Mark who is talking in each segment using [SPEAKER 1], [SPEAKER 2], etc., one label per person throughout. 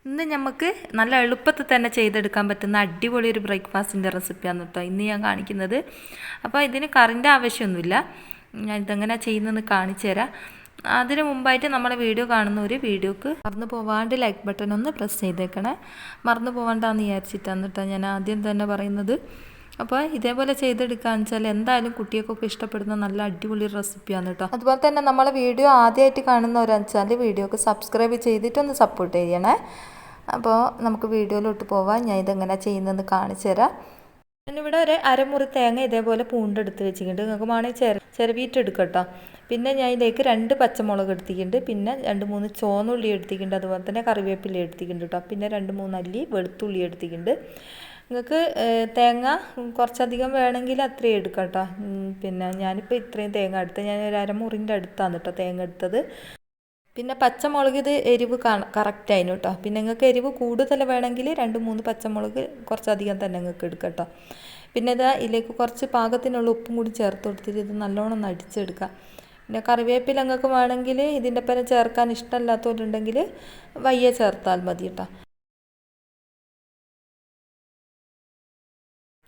[SPEAKER 1] ഇന്ന് നമുക്ക് നല്ല എളുപ്പത്തിൽ തന്നെ ചെയ്തെടുക്കാൻ പറ്റുന്ന അടിപൊളി ഒരു ബ്രേക്ക്ഫാസ്റ്റിൻ്റെ റെസിപ്പിയാണ് കേട്ടോ ഇന്ന് ഞാൻ കാണിക്കുന്നത്. അപ്പോൾ ഇതിന് കറിൻ്റെ ആവശ്യമൊന്നുമില്ല. ഞാൻ ഇതെങ്ങനെ ചെയ്യുന്നതെന്ന് കാണിച്ചു തരാം. അതിന് മുമ്പായിട്ട് നമ്മളെ വീഡിയോ കാണുന്ന ഒരു വീഡിയോക്ക് മറന്നു പോവാണ്ട് ലൈക്ക് ബട്ടൺ ഒന്ന് പ്രസ് ചെയ്തേക്കണേ. മറന്നു പോവാണ്ടാന്ന് വിചാരിച്ചിട്ടാണ് കേട്ടോ ഞാൻ ആദ്യം തന്നെ പറയുന്നത്. അപ്പോൾ ഇതേപോലെ ചെയ്തെടുക്കുകയെന്ന് വെച്ചാൽ എന്തായാലും കുട്ടികൾക്കൊക്കെ ഇഷ്ടപ്പെടുന്ന നല്ല അടിപൊളി റെസിപ്പിയാണ് കേട്ടോ. അതുപോലെ തന്നെ നമ്മളെ വീഡിയോ ആദ്യമായിട്ട് കാണുന്നവരെന്ന് വെച്ചാൽ വീഡിയോക്ക് സബ്സ്ക്രൈബ് ചെയ്തിട്ടൊന്ന് സപ്പോർട്ട് ചെയ്യണേ. അപ്പോൾ നമുക്ക് വീഡിയോയിലോട്ട് പോവാം. ഞാൻ ഇതെങ്ങനെ ചെയ്യുന്നതെന്ന് കാണിച്ചു തരാം. ഞാനിവിടെ ഒരു അരമുറി തേങ്ങ ഇതേപോലെ പൂണ്ടെടുത്ത് വെച്ചിട്ടുണ്ട്. നിങ്ങൾക്ക് വേണമെങ്കിൽ ചിരവിയിട്ട് എടുക്കട്ടോ. പിന്നെ ഞാൻ ഇതിലേക്ക് 2 പച്ചമുളക് എടുത്തിട്ടുണ്ട്. പിന്നെ 2-3 ചുവന്നുള്ളി എടുത്തിട്ടുണ്ട്. അതുപോലെ തന്നെ കറിവേപ്പില എടുത്തിട്ടുണ്ട് കേട്ടോ. പിന്നെ 2-3 അല്ലി വെളുത്തുള്ളി എടുത്തിട്ടുണ്ട്. നിങ്ങൾക്ക് തേങ്ങ കുറച്ചധികം വേണമെങ്കിൽ അത്രയും എടുക്കാം കേട്ടോ. പിന്നെ ഞാനിപ്പോൾ ഇത്രയും തേങ്ങ എടുത്ത് ഞാൻ ഒരു അരമുറിൻ്റെ അടുത്താണ് കേട്ടോ തേങ്ങ എടുത്തത്. പിന്നെ പച്ചമുളക് ഇത് എരിവ് കറക്റ്റായിരുന്നു കേട്ടോ. പിന്നെ നിങ്ങൾക്ക് എരിവ് കൂടുതൽ വേണമെങ്കിൽ 2-3 പച്ചമുളക് കുറച്ചധികം തന്നെ നിങ്ങൾക്ക് എടുക്കാം കേട്ടോ. പിന്നെ ഇതാ ഇതിലേക്ക് കുറച്ച് പാകത്തിനുള്ള ഉപ്പും കൂടി ചേർത്ത് കൊടുത്തിട്ട് ഇത് നല്ലോണം ഒന്ന് അടിച്ചെടുക്കുക. പിന്നെ കറിവേപ്പില നിങ്ങൾക്ക് വേണമെങ്കിൽ ഇതിൻ്റെ പേരെ ചേർക്കാൻ ഇഷ്ടമല്ലാത്തവരുണ്ടെങ്കിൽ വയ്യ ചേർത്താൽ മതി കേട്ടോ.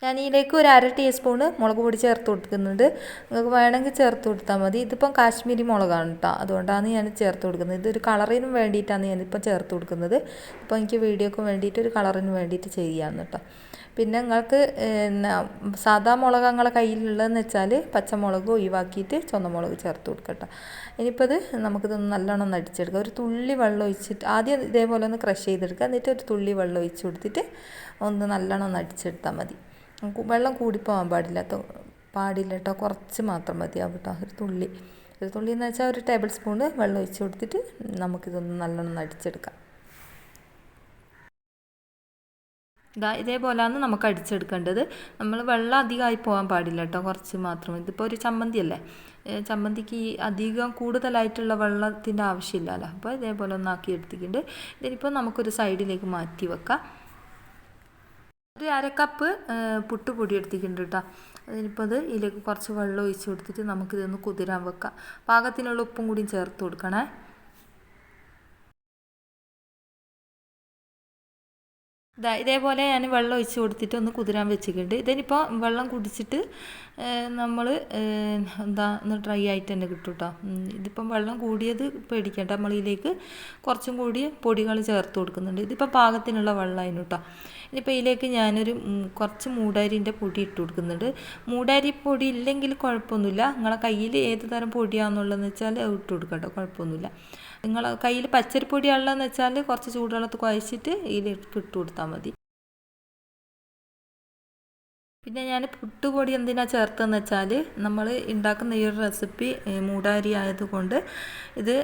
[SPEAKER 1] ഞാൻ ഇതിലേക്ക് ഒരു 1/2 ടീസ്പൂണ് മുളക് പൊടി ചേർത്ത് കൊടുക്കുന്നുണ്ട്. നിങ്ങൾക്ക് വേണമെങ്കിൽ ചേർത്ത് കൊടുത്താൽ മതി. ഇതിപ്പം കാശ്മീരി മുളകാണ് കേട്ടോ, അതുകൊണ്ടാണ് ഞാൻ ചേർത്ത് കൊടുക്കുന്നത്. ഇതൊരു കളറിനും വേണ്ടിയിട്ടാണ് ഞാനിപ്പം ചേർത്ത് കൊടുക്കുന്നത്. ഇപ്പോൾ എനിക്ക് വീഡിയോക്ക് വേണ്ടിയിട്ട് ഒരു കളറിന് വേണ്ടിയിട്ട് ചെയ്യാമെന്ന് കേട്ടോ. പിന്നെ നിങ്ങൾക്ക് സാധാ മുളക് നിങ്ങളെ കയ്യിലുള്ളതെന്ന് വെച്ചാൽ പച്ചമുളക് ഒഴിവാക്കിയിട്ട് ചുവന്നമുളക് ചേർത്ത് കൊടുക്കട്ടോ. ഇനിയിപ്പോൾ ഇത് നമുക്കിതൊന്ന് നല്ലോണം ഒന്ന് അടിച്ചെടുക്കാം. ഒരു തുള്ളി വെള്ളം ഒഴിച്ചിട്ട് ആദ്യം ഇതേപോലെ ഒന്ന് ക്രഷ് ചെയ്തെടുക്കുക. എന്നിട്ട് ഒരു തുള്ളി വെള്ളം ഒഴിച്ച് കൊടുത്തിട്ട് ഒന്ന് നല്ലോണം ഒന്ന് അടിച്ചെടുത്താൽ മതി. വെള്ളം കൂടിപ്പോകാൻ പാടില്ല കേട്ടോ. കുറച്ച് മാത്രം മതിയാവും കേട്ടോ. ഒരു തുള്ളി എന്ന് വെച്ചാൽ ഒരു ടേബിൾ സ്പൂണ് വെള്ളം ഒഴിച്ച് കൊടുത്തിട്ട് നമുക്കിതൊന്ന് നല്ലോണം അടിച്ചെടുക്കാം. ഇതേപോലെയാണ് നമുക്ക് അടിച്ചെടുക്കേണ്ടത്. നമ്മൾ വെള്ളം അധികമായി പോകാൻ പാടില്ല കേട്ടോ, കുറച്ച് മാത്രം. ഇതിപ്പോൾ ഒരു ചമ്മന്തി അല്ലേ, ചമ്മന്തിക്ക് അധികം കൂടുതലായിട്ടുള്ള വെള്ളത്തിൻ്റെ ആവശ്യമില്ലല്ലോ. അപ്പോൾ ഇതേപോലെ ഒന്നാക്കി എടുത്തിട്ടുണ്ട്. ഇതിനിപ്പോൾ നമുക്കൊരു സൈഡിലേക്ക് മാറ്റി വെക്കാം. ഒരു 1/2 കപ്പ് പുട്ടുപൊടി എടുത്തിട്ടുണ്ട് കേട്ടോ. അതിനിപ്പോൾ ഇതിലേക്ക് കുറച്ച് വെള്ളം ഒഴിച്ച് കൊടുത്തിട്ട് നമുക്കിതൊന്ന് കുതിരാൻ വെക്കാം. പാകത്തിനുള്ള ഉപ്പും കൂടി ചേർത്ത് കൊടുക്കണേ. ഇതേപോലെ ഞാൻ വെള്ളം ഒഴിച്ച് കൊടുത്തിട്ട് ഒന്ന് കുതിരാൻ വെച്ചിട്ടുണ്ട്. ഇതിനിപ്പോൾ വെള്ളം കുടിച്ചിട്ട് നമ്മൾ ഒന്ന് ഡ്രൈ ആയിട്ട് തന്നെ കിട്ടും കേട്ടോ. ഇതിപ്പം വെള്ളം കൂടിയത് പേടിക്കണ്ട. നമ്മളിതിലേക്ക് കുറച്ചും കൂടി പൊടികൾ ചേർത്ത് കൊടുക്കുന്നുണ്ട്. ഇതിപ്പോൾ പാകത്തിനുള്ള വെള്ളമായിരുന്നു കേട്ടോ. ഇനിയിപ്പോൾ ഇതിലേക്ക് ഞാനൊരു കുറച്ച് മൂടരിൻ്റെ പൊടി ഇട്ട് കൊടുക്കുന്നുണ്ട്. മൂടരി പൊടി ഇല്ലെങ്കിൽ കുഴപ്പമൊന്നുമില്ല. നിങ്ങളെ കയ്യിൽ ഏത് തരം പൊടിയാണെന്നുള്ളതെന്ന് വെച്ചാൽ ഇട്ട് കൊടുക്കാം കേട്ടോ, കുഴപ്പമൊന്നുമില്ല. നിങ്ങളെ കയ്യിൽ പച്ചരിപ്പൊടിയുള്ളതെന്ന് വെച്ചാൽ കുറച്ച് ചൂടുവെള്ളത്തിൽ കുഴച്ചിട്ട് ഇതിലേക്ക് ഇട്ട് കൊടുത്താൽ മതി. പിന്നെ ഞാൻ പുട്ടുപൊടി എന്തിനാണ് ചേർത്തതെന്ന് വെച്ചാൽ നമ്മൾ ഉണ്ടാക്കുന്ന ഈ ഒരു റെസിപ്പി മൂടാരി ആയതുകൊണ്ട് ഇത്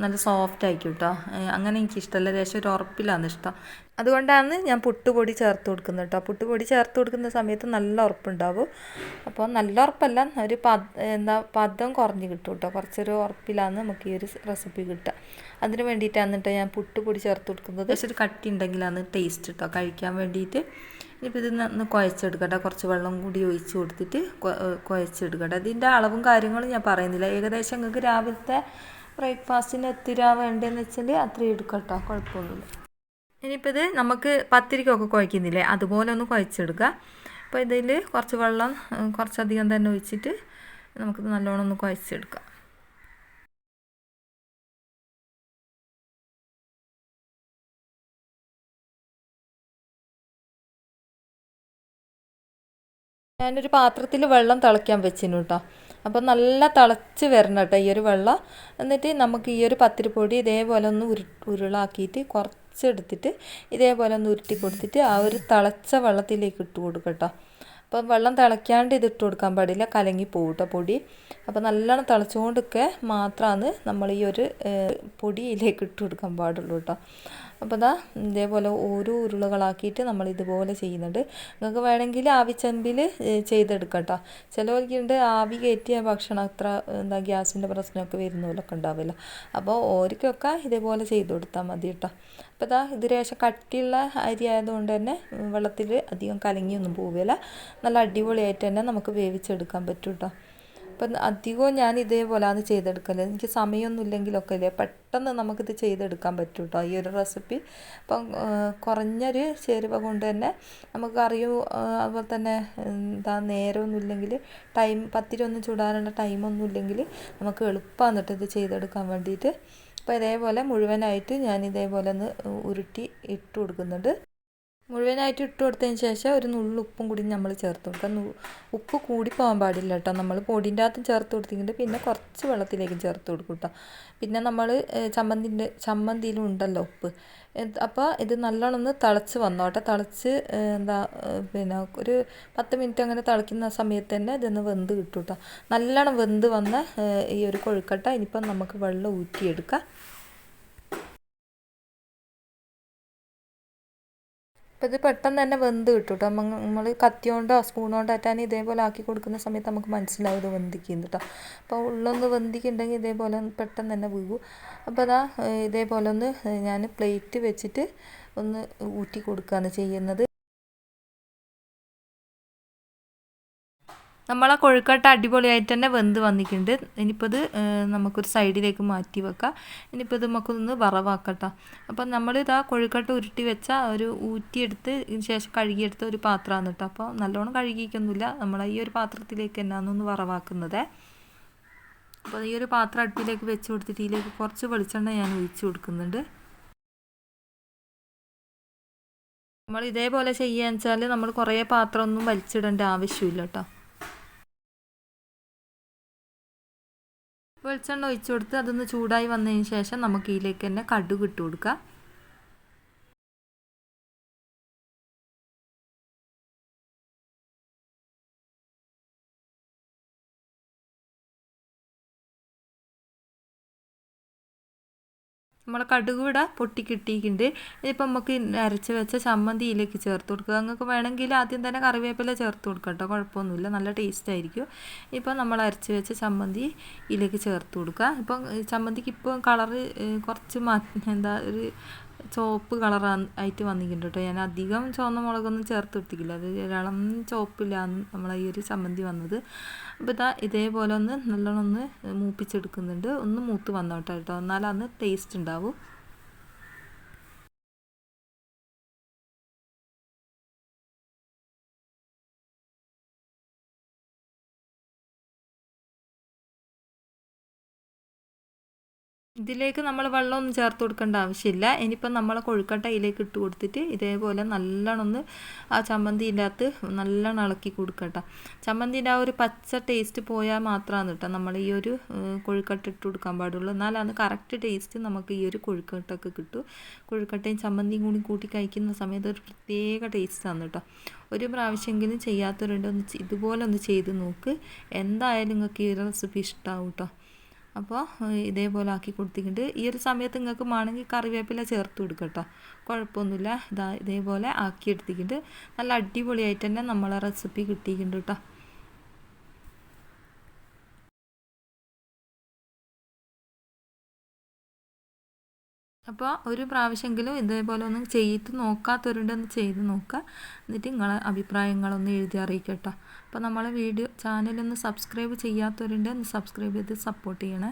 [SPEAKER 1] നല്ല സോഫ്റ്റ് ആയിരിക്കും കേട്ടോ. അങ്ങനെ എനിക്കിഷ്ടമല്ല, ലേശം ഒരു ഉറപ്പിലാണ് ഇഷ്ടം. അതുകൊണ്ടാണ് ഞാൻ പുട്ടുപൊടി ചേർത്ത് കൊടുക്കുന്നത് കേട്ടോ. പുട്ടുപൊടി ചേർത്ത് കൊടുക്കുന്ന സമയത്ത് നല്ല ഉറപ്പുണ്ടാവും. അപ്പോൾ നല്ല ഉറപ്പല്ല, ഒരു പദം കുറഞ്ഞ് കിട്ടും കേട്ടോ. കുറച്ചൊരു ഉറപ്പിലാണ് നമുക്ക് ഈ ഒരു റെസിപ്പി കിട്ടുക. അതിന് വേണ്ടിയിട്ടാണ് കേട്ടോ ഞാൻ പുട്ടുപൊടി ചേർത്ത് കൊടുക്കുന്നത്. പക്ഷേ ഒരു കട്ടി ഉണ്ടെങ്കിലാണ് ടേസ്റ്റ് കേട്ടോ കഴിക്കാൻ വേണ്ടിയിട്ട്. ഇനിയിപ്പോൾ ഇതിന്ന് കുഴച്ചെടുക്കട്ടെ. കുറച്ച് വെള്ളം കൂടി ഒഴിച്ച് കൊടുത്തിട്ട് കുഴച്ചെടുക്കട്ടെ. ഇതിൻ്റെ അളവും കാര്യങ്ങളും ഞാൻ പറയുന്നില്ല. ഏകദേശം നിങ്ങൾക്ക് രാവിലത്തെ ബ്രേക്ക്ഫാസ്റ്റിന് എത്തിരാ വേണ്ടതെന്ന് വെച്ചാൽ അത്രയും എടുക്കട്ടോ, കുഴപ്പമൊന്നുമില്ല. ഇനിയിപ്പോൾ ഇത് നമുക്ക് പത്തിരിക്കൊക്കെ കുഴക്കുന്നില്ലേ, അതുപോലെ ഒന്ന് കുഴച്ചെടുക്കുക. അപ്പോൾ ഇതിൽ കുറച്ച് വെള്ളം കുറച്ചധികം തന്നെ ഒഴിച്ചിട്ട് നമുക്കിത് നല്ലോണം ഒന്ന് കുഴച്ചെടുക്കാം. ഞാനൊരു പാത്രത്തിൽ വെള്ളം തിളയ്ക്കാൻ വെച്ചിരുന്നു കേട്ടോ. അപ്പോൾ നല്ല തിളച്ച് വരണം കേട്ടോ ഈ ഒരു വെള്ളം. എന്നിട്ട് നമുക്ക് ഈ ഒരു പത്തിരിപ്പൊടി ഇതേപോലെ ഒന്ന് ഉരുളാക്കിയിട്ട് കുറച്ചെടുത്തിട്ട് ഇതേപോലെ ഒന്ന് ഉരുട്ടി കൊടുത്തിട്ട് ആ ഒരു തിളച്ച വെള്ളത്തിലേക്ക് ഇട്ട് കൊടുക്കുക കേട്ടോ. അപ്പോൾ വെള്ളം തിളയ്ക്കാണ്ട് ഇതിട്ട് കൊടുക്കാൻ പാടില്ല, കലങ്ങി പോകും കേട്ടോ പൊടി. അപ്പോൾ നല്ലോണം തിളച്ചുകൊണ്ടൊക്കെ മാത്രമാണ് നമ്മൾ ഈ ഒരു പൊടിയിലേക്ക് ഇട്ട് കൊടുക്കാൻ പാടുള്ളൂ കേട്ടോ. അപ്പോൾ ഇതേപോലെ ഓരോ ഉരുളകളാക്കിയിട്ട് നമ്മൾ ഇതുപോലെ ചെയ്യുന്നുണ്ട്. നിങ്ങൾക്ക് വേണമെങ്കിൽ ആവിച്ചെമ്പിൽ ചെയ്തെടുക്കാം കേട്ടോ. ചിലവർക്കുണ്ട് ആവി കയറ്റിയ ഭക്ഷണം അത്ര ഗ്യാസിൻ്റെ പ്രശ്നമൊക്കെ വരുന്നവരൊക്കെ ഉണ്ടാവില്ല. അപ്പോൾ ഓർക്കൊക്കെ ഇതേപോലെ ചെയ്ത് കൊടുത്താൽ മതി കേട്ടോ. അപ്പോൾ ഇത് ലേശം കട്ടിയുള്ള അരി ആയതുകൊണ്ട് തന്നെ വെള്ളത്തിൽ അധികം കലങ്ങിയൊന്നും പോവില്ല. നല്ല അടിപൊളിയായിട്ട് തന്നെ നമുക്ക് വേവിച്ചെടുക്കാൻ പറ്റും കേട്ടോ. അപ്പം അധികവും ഞാൻ ഇതേപോലെയാണ് ചെയ്തെടുക്കൽ. എനിക്ക് സമയമൊന്നുമില്ലെങ്കിലൊക്കെ ഇല്ലേ പെട്ടെന്ന് നമുക്കിത് ചെയ്തെടുക്കാൻ പറ്റും കേട്ടോ ഈ ഒരു റെസിപ്പി. അപ്പം കുറഞ്ഞൊരു ചേരുവ കൊണ്ട് തന്നെ നമുക്ക് അറിയൂ. അതുപോലെ തന്നെ എന്താ നേരമൊന്നും ഇല്ലെങ്കിൽ പത്തിരി ഒന്നും ചുടാനുള്ള ടൈമൊന്നും ഇല്ലെങ്കിൽ നമുക്ക് എളുപ്പമാണ് കേട്ടോ ഇത് ചെയ്തെടുക്കാൻ വേണ്ടിയിട്ട്. അപ്പോൾ ഇതേപോലെ മുഴുവനായിട്ട് ഞാൻ ഇതേപോലെ ഒന്ന് ഉരുട്ടി ഇട്ട് കൊടുക്കുന്നുണ്ട്. മുഴുവനായിട്ട് ഇട്ട് കൊടുത്തതിന് ശേഷം ഒരു നുള്ളു ഉപ്പും കൂടി നമ്മൾ ചേർത്ത് കൊടുക്കാം. ഉപ്പ് കൂടി പോകാൻ പാടില്ല കേട്ടോ. നമ്മൾ പൊടിൻ്റെ അകത്തും ചേർത്ത് കൊടുത്തിട്ടുണ്ട്, പിന്നെ കുറച്ച് വെള്ളത്തിലേക്കും ചേർത്ത് കൊടുക്കും കേട്ടോ. പിന്നെ നമ്മൾ ചമ്മന്തിയിലും ഉണ്ടല്ലോ ഉപ്പ്. അപ്പോൾ ഇത് നല്ലോണം ഒന്ന് തിളച്ച് വന്നോട്ടെ. തിളച്ച് പിന്നെ ഒരു 10 മിനിറ്റ് അങ്ങനെ തിളയ്ക്കുന്ന സമയത്ത് തന്നെ ഇതൊന്ന് വെന്ത് കിട്ടും കേട്ടോ. നല്ലോണം വെന്ത് വന്ന ഈ ഒരു കൊഴുക്കട്ട ഇനിയിപ്പം നമുക്ക് വെള്ളം ഊറ്റിയെടുക്കാം. അപ്പോൾ ഇത് പെട്ടെന്ന് തന്നെ വെന്ത് കിട്ടും കേട്ടോ. നമ്മൾ കത്തിയോണ്ടോ സ്പൂണോണ്ടോ ആറ്റാൻ ഇതേപോലെ ആക്കി കൊടുക്കുന്ന സമയത്ത് നമുക്ക് മനസ്സിലാവും ഇത് വെന്തിക്കുന്നു കേട്ടോ. അപ്പോൾ ഉള്ളൊന്ന് വെന്തിക്കുണ്ടെങ്കിൽ ഇതേപോലെ പെട്ടെന്ന് തന്നെ വീഴും. അപ്പോൾ അതാ ഇതേപോലെ ഒന്ന് ഞാൻ പ്ലേറ്റ് വെച്ചിട്ട് ഒന്ന് ഊറ്റി കൊടുക്കുകയാണ് ചെയ്യുന്നത്. നമ്മളെ കൊഴുക്കട്ട അടിപൊളിയായിട്ട് തന്നെ വെന്ത് വന്നിട്ടുണ്ട്. ഇനിയിപ്പോൾ ഇത് നമുക്കൊരു സൈഡിലേക്ക് മാറ്റി വെക്കാം. ഇനിയിപ്പോൾ ഇത് നമുക്കൊന്ന് വറവാക്കട്ടോ. അപ്പം നമ്മളിതാ കൊഴുക്കട്ട ഉരുട്ടി വെച്ച ഒരു ഊറ്റിയെടുത്ത് ശേഷം കഴുകിയെടുത്ത ഒരു പാത്രമാണ് കേട്ടോ. അപ്പോൾ നല്ലോണം കഴുകിക്കൊന്നുമില്ല, നമ്മൾ ഈ ഒരു പാത്രത്തിലേക്ക് തന്നെയാണ് ഒന്ന് വറവാക്കുന്നത്. അപ്പോൾ ഈ ഒരു പാത്രം അടുപ്പിലേക്ക് വെച്ച് കൊടുത്തിട്ട് ഇതിലേക്ക് കുറച്ച് വെളിച്ചെണ്ണ ഞാൻ ഒഴിച്ച് കൊടുക്കുന്നുണ്ട്. നമ്മൾ ഇതേപോലെ ചെയ്യുകയെന്ന് വെച്ചാൽ നമ്മൾ കുറേ പാത്രമൊന്നും വലിച്ചിടേണ്ട ആവശ്യമില്ല കേട്ടോ. വെളിച്ചെണ്ണ ഒഴിച്ച് കൊടുത്ത് അതൊന്ന് ചൂടായി വന്നതിന് ശേഷം നമുക്ക് ഇതിലേക്ക് തന്നെ കടുക് ഇട്ട് കൊടുക്കാം. നമ്മളെ കടുക് ഇവിടെ പൊട്ടിക്കിട്ടിയിട്ടുണ്ട്. ഇതിപ്പോൾ നമുക്ക് അരച്ച് വെച്ച ചമ്മന്തി ഇതിലേക്ക് ചേർത്ത് കൊടുക്കുക. നിങ്ങൾക്ക് വേണമെങ്കിൽ ആദ്യം തന്നെ കറിവേപ്പില ചേർത്ത് കൊടുക്കുക കേട്ടോ, കുഴപ്പമൊന്നുമില്ല, നല്ല ടേസ്റ്റ് ആയിരിക്കും. ഇപ്പോൾ നമ്മൾ അരച്ച് വെച്ച ചമ്മന്തി ഇതിലേക്ക് ചേർത്ത് കൊടുക്കുക. ഇപ്പം ചമ്മന്തിക്ക് ഇപ്പോൾ കളറ് കുറച്ച് ഒരു ചുവപ്പ് കളറായിട്ട് വന്നിട്ടുണ്ട് കേട്ടോ. ഞാൻ അധികം ചുവന്ന മുളകൊന്നും ചേർത്ത് കൊടുത്തിട്ടില്ല, അത് ഇളം ചുവപ്പിലാണ് നമ്മളെ ഈ ഒരു ചമ്മന്തി വന്നത്. അപ്പോൾ ഇതേപോലെ ഒന്ന് നല്ലോണം ഒന്ന് മൂപ്പിച്ചെടുക്കുന്നുണ്ട്. ഒന്ന് മൂത്ത് വന്നോട്ടെ കേട്ടോ, എന്നാലന്ന് ടേസ്റ്റ് ഉണ്ടാവും. ഇതിലേക്ക് നമ്മൾ വെള്ളമൊന്നും ചേർത്ത് കൊടുക്കേണ്ട ആവശ്യമില്ല. ഇനിയിപ്പം നമ്മളെ കൊഴുക്കട്ട ഇതിലേക്ക് ഇട്ട് കൊടുത്തിട്ട് ഇതേപോലെ നല്ലോണം ഒന്ന് ആ ചമ്മന്തിൻ്റെ അകത്ത് നല്ലോണം ഇളക്കി കൊടുക്കട്ടോ. ചമ്മന്തിൻ്റെ ആ ഒരു പച്ച ടേസ്റ്റ് പോയാൽ മാത്രമാണ് കേട്ടോ നമ്മൾ ഈ ഒരു കൊഴുക്കട്ട ഇട്ട് കൊടുക്കാൻ പാടുള്ളൂ. എന്നാലാണ് കറക്റ്റ് ടേസ്റ്റ് നമുക്ക് ഈ ഒരു കൊഴുക്കട്ടൊക്കെ കിട്ടും. കൊഴുക്കട്ടയും ചമ്മന്തിയും കൂടി കൂട്ടി കഴിക്കുന്ന സമയത്ത് ഒരു പ്രത്യേക ടേസ്റ്റാണ് കേട്ടോ. ഒരു പ്രാവശ്യമെങ്കിലും ചെയ്യാത്തവരുണ്ട് ഇതുപോലെ ഒന്ന് ചെയ്ത് നോക്ക്, എന്തായാലും നിങ്ങൾക്ക് ഈ റെസിപ്പി ഇഷ്ടമാവും കേട്ടോ. അപ്പോൾ ഇതേപോലെ ആക്കി കൊടുത്തിട്ടുണ്ട്. ഈ ഒരു സമയത്ത് നിങ്ങൾക്ക് വേണമെങ്കിൽ കറിവേപ്പില ചേർത്ത് കൊടുക്കട്ടോ, കുഴപ്പമൊന്നുമില്ല. ഇതേപോലെ ആക്കി എടുത്തിട്ടുണ്ട്. നല്ല അടിപൊളിയായിട്ട് തന്നെ നമ്മളെ റെസിപ്പി കിട്ടിയിട്ടുണ്ട് കേട്ടോ. അപ്പോൾ ഒരു പ്രാവശ്യമെങ്കിലും ഇതേപോലെ ഒന്ന് ചെയ്ത് നോക്കാത്തവരുണ്ടെന്ന് ചെയ്ത് നോക്കുക. എന്നിട്ട് നിങ്ങളെ അഭിപ്രായങ്ങളൊന്ന് എഴുതി അറിയിക്കട്ടോ. അപ്പോൾ നമ്മളെ ചാനലൊന്ന് സബ്സ്ക്രൈബ് ചെയ്യാത്തവരുണ്ടെന്ന് സബ്സ്ക്രൈബ് ചെയ്ത് സപ്പോർട്ട് ചെയ്യണേ.